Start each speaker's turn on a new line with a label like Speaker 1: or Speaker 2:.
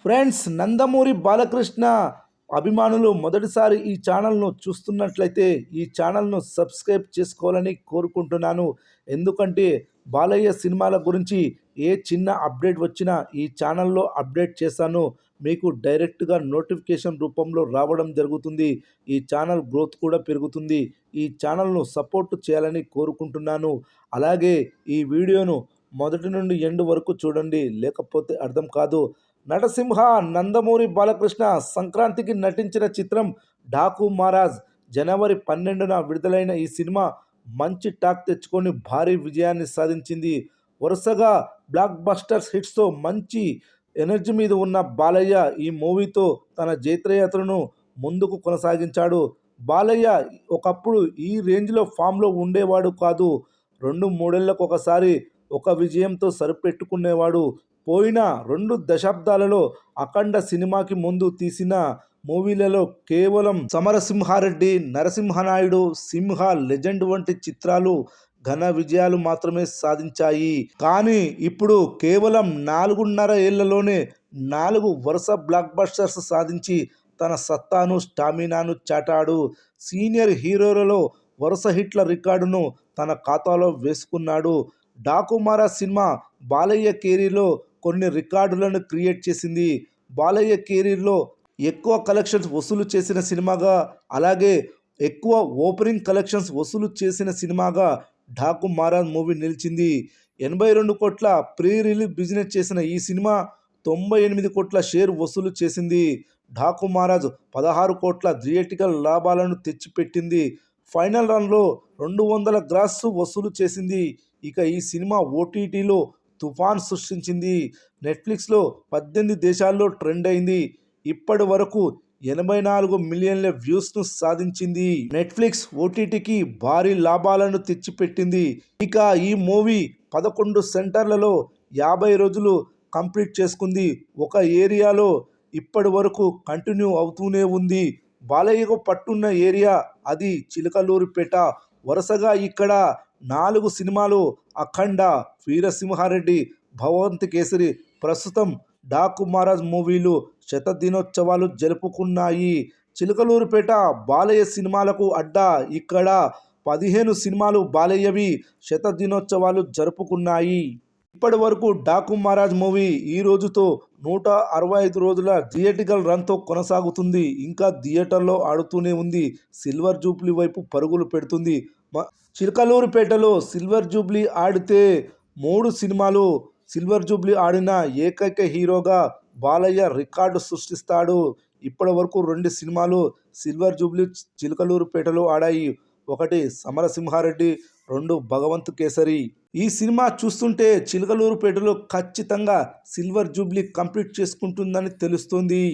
Speaker 1: Friends, Nandamuri Balakrishna అభిమానులు మొదటిసారి ఈ ఛానల్ను చూస్తున్నట్లయితే ఈ ఛానల్ను సబ్స్క్రైబ్ చేసుకోవాలని కోరుకుంటున్నాను. ఎందుకంటే బాలయ్య సినిమాల గురించి ఏ చిన్న అప్డేట్ వచ్చినా ఈ ఛానల్లో అప్డేట్ చేశాను. మీకు డైరెక్ట్గా నోటిఫికేషన్ రూపంలో రావడం జరుగుతుంది. ఈ ఛానల్ గ్రోత్ కూడా పెరుగుతుంది. ఈ ఛానల్ను సపోర్ట్ చేయాలని కోరుకుంటున్నాను. అలాగే ఈ వీడియోను మొదటి నుండి ఎండ్ వరకు చూడండి, లేకపోతే అర్థం కాదు. నటసింహ నందమూరి బాలకృష్ణ సంక్రాంతికి నటించిన చిత్రం డాకు మహారాజ్ జనవరి 12న విడుదలైన ఈ సినిమా మంచి టాక్ తెచ్చుకొని భారీ విజయాన్ని సాధించింది. వరుసగా బ్లాక్ బస్టర్స్ హిట్స్తో మంచి ఎనర్జీ మీద ఉన్న బాలయ్య ఈ మూవీతో తన జైత్రయాత్రను ముందుకు కొనసాగించాడు. బాలయ్య ఒకప్పుడు ఈ రేంజ్లో ఫామ్లో ఉండేవాడు కాదు. 2-3 ఏళ్లకు ఒకసారి ఒక విజయంతో సరిపెట్టుకునేవాడు. పోయిన 2 దశాబ్దాలలో అఖండ సినిమాకి ముందు తీసిన మూవీలలో కేవలం సమరసింహారెడ్డి, నరసింహనాయుడు, సింహ, లెజెండ్ వంటి చిత్రాలు ఘన విజయాలు మాత్రమే సాధించాయి. కానీ ఇప్పుడు కేవలం 4.5 ఏళ్లలోనే 4 వరుస బ్లాక్ బస్టర్స్ సాధించి తన సత్తాను, స్టామినాను చాటాడు. సీనియర్ హీరోలలో వరుస హిట్ల రికార్డును తన ఖాతాలో వేసుకున్నాడు. డాకు మహారాజ్ సినిమా బాలయ్య కెరీర్లో కొన్ని రికార్డులను క్రియేట్ చేసింది. బాలయ్య కెరీర్లో ఎక్కువ కలెక్షన్స్ వసూలు చేసిన సినిమాగా, అలాగే ఎక్కువ ఓపెనింగ్ కలెక్షన్స్ వసూలు చేసిన సినిమాగా డాకు మహారాజ్ మూవీ నిలిచింది. 82 కోట్ల ప్రీ రిలీజ్ బిజినెస్ చేసిన ఈ సినిమా 98 కోట్ల షేర్ వసూలు చేసింది. డాకు మహారాజ్ 16 కోట్ల థియేట్రికల్ లాభాలను తెచ్చిపెట్టింది. ఫైనల్ రన్లో 200 గ్రాస్ వసూలు చేసింది. ఇక ఈ సినిమా ఓటీటీలో తుఫాన్ సృష్టించింది. నెట్ఫ్లిక్స్లో 18 దేశాల్లో ట్రెండ్ అయింది. ఇప్పటి వరకు 84 మిలియన్ల వ్యూస్ను సాధించింది. నెట్ఫ్లిక్స్ ఓటీటీకి భారీ లాభాలను తెచ్చిపెట్టింది. ఇక ఈ మూవీ 11 సెంటర్లలో 50 రోజులు కంప్లీట్ చేసుకుంది. ఒక ఏరియాలో ఇప్పటి వరకు కంటిన్యూ అవుతూనే ఉంది. బాలయ్యకు పట్టున్న ఏరియా అది చిలకలూరిపేట. వరుసగా ఇక్కడ 4 సినిమాలు అఖండ, వీరసింహారెడ్డి, భగవంత్ కేసరి, ప్రస్తుతం డాకు మహారాజ్ మూవీలు శతదినోత్సవాలు జరుపుకున్నాయి. చిలకలూరిపేట బాలయ్య సినిమాలకు అడ్డా. ఇక్కడ 15 సినిమాలు బాలయ్యవి శతదినోత్సవాలు జరుపుకున్నాయి. ఇప్పటి వరకు డాకు మహారాజ్ మూవీ ఈ రోజుతో 165 రోజుల థియేట్రికల్ రన్తో కొనసాగుతుంది. ఇంకా థియేటర్లో ఆడుతూనే ఉంది. సిల్వర్ జూబ్లీ వైపు పరుగులు పెడుతుంది. చిలకలూరిపేటలో సిల్వర్ జూబ్లీ ఆడితే 3 సినిమాలు సిల్వర్ జూబ్లీ ఆడిన ఏకైక హీరోగా బాలయ్య రికార్డు సృష్టిస్తాడు. ఇప్పటి వరకు 2 సినిమాలు సిల్వర్ జూబ్లీ చిలకలూరిపేటలో ఆడాయి. ఒకటి సమరసింహారెడ్డి, 2 భగవంత్ కేసరి. ఈ సినిమా చూస్తుంటే చిలకలూరిపేటలో ఖచ్చితంగా సిల్వర్ జూబ్లీ కంప్లీట్ చేసుకుంటుందని తెలుస్తుంది.